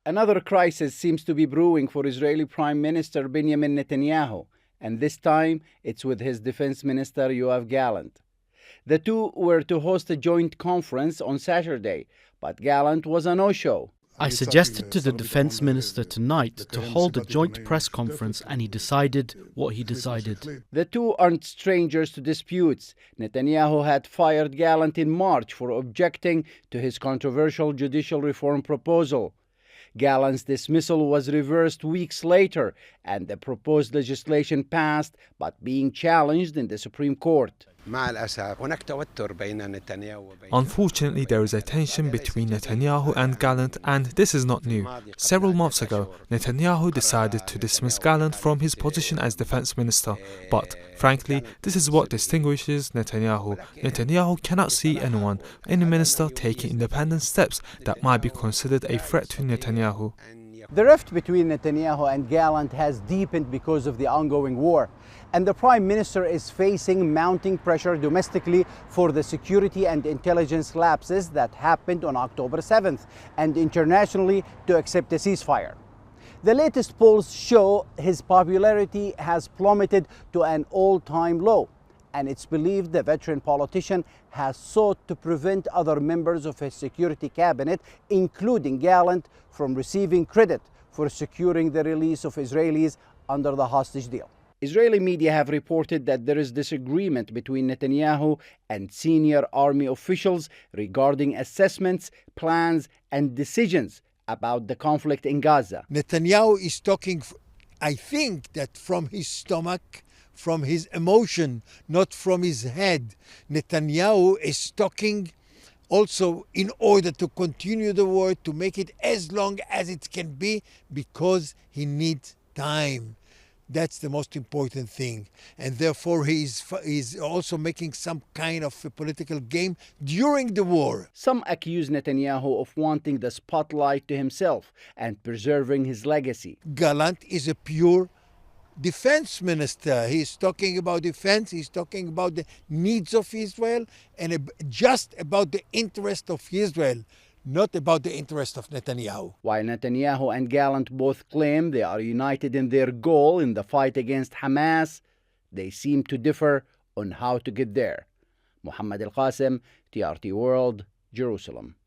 Another crisis seems to be brewing for Israeli Prime Minister Benjamin Netanyahu, and this time it's with his Defense Minister Yoav Gallant. The two were to host a joint conference on Saturday, but Gallant was a no-show. I suggested to the Defense Minister tonight to hold a joint press conference, and he decided what he decided. The two aren't strangers to disputes. Netanyahu had fired Gallant in March for objecting to his controversial judicial reform proposal. Gallant's dismissal was reversed weeks later, and the proposed legislation passed, but being challenged in the Supreme Court. Unfortunately, there is a tension between Netanyahu and Gallant, and this is not new. Several months ago, Netanyahu decided to dismiss Gallant from his position as defense minister. But, frankly, this is what distinguishes Netanyahu. Netanyahu cannot see any minister taking independent steps that might be considered a threat to Netanyahu. The rift between Netanyahu and Gallant has deepened because of the ongoing war, and the Prime Minister is facing mounting pressure domestically for the security and intelligence lapses that happened on October 7th, and internationally to accept a ceasefire. The latest polls show his popularity has plummeted to an all-time low, and it's believed the veteran politician has sought to prevent other members of his security cabinet, including Gallant, from receiving credit for securing the release of Israelis under the hostage deal. Israeli media have reported that there is disagreement between Netanyahu and senior army officials regarding assessments, plans, and decisions about the conflict in Gaza. Netanyahu is talking, I think, that from his stomach, from his emotion, not from his head. Netanyahu is talking also in order to continue the war, to make it as long as it can be, because he needs time. That's the most important thing. And therefore he's also making some kind of a political game during the war. Some accuse Netanyahu of wanting the spotlight to himself and preserving his legacy. Gallant is a pure defense minister. He's talking about defense, he's talking about the needs of Israel, and just about the interest of Israel, not about the interest of Netanyahu. While Netanyahu and Gallant both claim they are united in their goal in the fight against Hamas, they seem to differ on how to get there. Mohammed Al-Qasim, TRT World, Jerusalem.